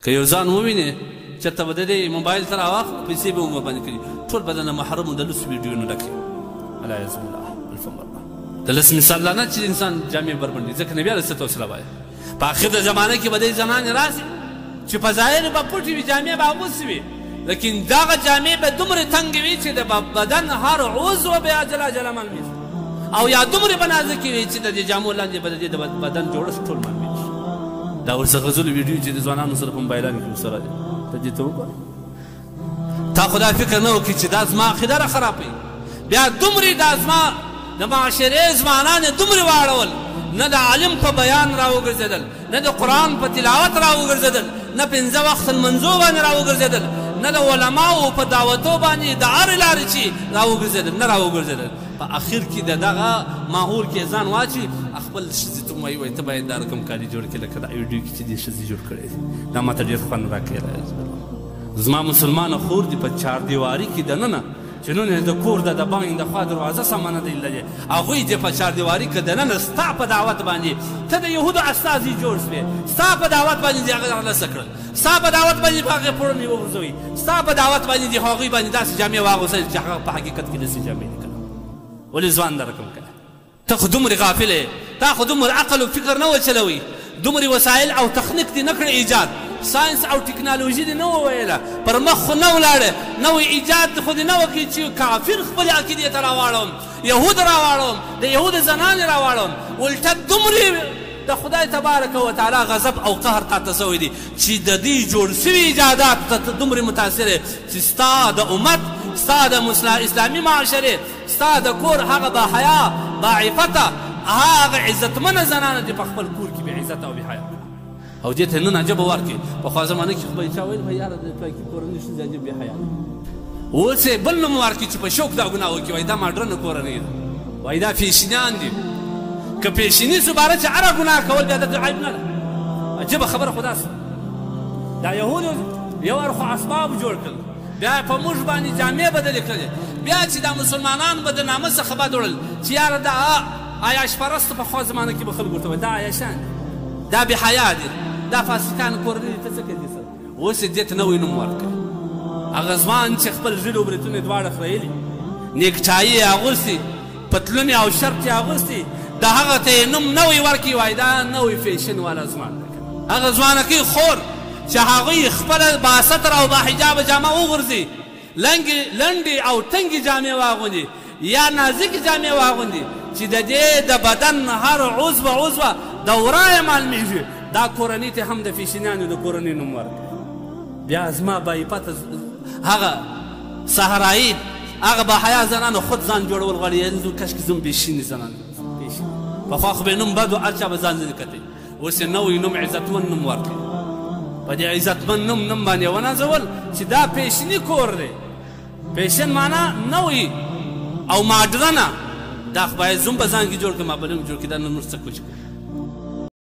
که یو ځان وویني چېرته به د دې موبایل ته راواخلو پیسې به مو باندې کړي ټول بدن نه محروم د لوڅ ویډیوونو ډک وي علیه بالله الفمرله د لس مثال نه چې انسان جامې بربنډي ځکه نبي علیه الصلوة والسلام وایي په آخر د زمانه کې به دې زنانې راسي چې په ظاهر به پټې وي جامې به اغوستې وي لیکن دغه جامې به دومره تنګې وي چې د بدن هر عضو به جلا جلا معلومېږي او یا دومره به نازکې وي چې د دې جامو لاندې به د دې د بدن جوړښت ټول معلومېږي دا ورڅه غزلو ویډیو چې د ځوانانو سره په موبایلانو کې ورسره دي ته دې ته وګوره تا خو دا فکر نه وکړي چې دا زما عقیده راخرابوي بیا دومرې دا زما د معاشرې ځوانان یې دومرې واړول نه د عالم په بیان راوګرځېدل نه د قرآن په تلاوت راوګرځېدل نه پنځه وخت لمنځو باندې راوګرځېدل نه د علماو په دعوتو باندې د هرې لارې چې راوګرځېدل نه راوګرځېدل په اخر کې د دغه ماحول کې ځان واچي خپل ښځې ته وایي وایي ته باید دا رقم کالي جوړ کړې لکه دا ویډیو کې چې دې ښځې جوړ کړی دی دا ماته ډېر خوند راکوي زما مسلمانه خور دي په چاردیواري کې دننه چې نن یې د کور د باندې د خوا دروازه سمه نه دی لري هغوی دې په چاردیواري کې دننه ستا په دعوت باندې ته د یهودو استازي جوړ شوې ستا په دعوت باندې دې هغه رامنځته کړل ستا په دعوت باندې په هغې پوړنې وغورځوئ ستا په دعوت باندې دې هغوی باندې داسې جامې واغوستل چې هغه په حقیقت کې داسې جامې دي که نه ولې ځوان دا رقم کړه ته خو دومرې غافل یې تا خو دومره عقل و فکر نه وچلوي دومرې وسایل او تخنیک دې نه کړی ایجاد ساینس او ټکنالوژي دې نه وویله پر مخ خو نه ولاړې نوی ایجاد خو دې نه وکړي چې کافر خپلې عقیدې ته راواړوم یهود راواړوم د یهود زنانې راواړوم الټه دومرې د خدای تبارک وتعالی غضب او قهر تاته سوی دی چې د دې جوړ سوي ایجادات ته دومرې متاثر چې ستا د امت ستا د اسلامي معاشرې ستا د کور هغه باحیا باعفته هغه عزتمنه زنانه دې په خپل کور کې بې عزته او بې حیا او دې ته نن عجبه ورکړي پخوا زمانه کې خو به چا ویل یاره د پاکي کورنۍ ښځې عجب بې حیا اوس یې بل نوم ورکړي چې په شوق دا ګناه وکړي وایي دا ماډرنه کورنۍ ده وایي دا فیشنیان دي که پیشیني سو باره چې هره ګناه کول بیا دلته عیب نه ده عجبه خبره خو داسې دا یهودو یو اړخ اسباب جوړ کړل بیا په موږ باندې جامې بدلې کړلې بیا چې دا مسلمانان به د نامه څخه بد وړل چې یاره دا عیاش پرستو پخوا زمانه کې به خلک ورته وایي دا عیاشان دي دا بې حیا دي دا فاسقان کورنۍ ته څه کوي سر اوس یې دې ته نوی نوم ورکړي هغه ځوان چې خپل ژیړو برېتونه یې دواړه خریلي نیکټایي یې اغوستي پتلون او شرط یې اغوستي د هغه ته یې نوم نوی ورکړي وایي دا نوی فیشن والا ځوان دی هغه ځوانکۍ خور چې هغوی خپله باستر او باحجابه جامه وغورځي لنډې او تنګې جامې واغوندي یا نازکې جامې واغوندي چې د دې د بدن هر عضوه دوره یې معلومېږي دا کورنۍ ته هم د فیشنیانو د کورنۍ نوم ورکړي بیا زما باعفته هغه صحرایي هغه باحیا زنانو خود ځان جوړول غواړي کشکې زم بېشینې زنان پخوا خو به نوم بد و هر چا به ځان ځینې کتئ اوس یې نوی نوم عزتمن نوم ورکړي په دې عزتمن نوم باندې ونازول چې دا پیشني کور دی پیشن معنا نوی او ماډرنه دا خو باید زوم په ځان کې جوړ کړم ما به نه جوړ کړي دا نور څه کوچ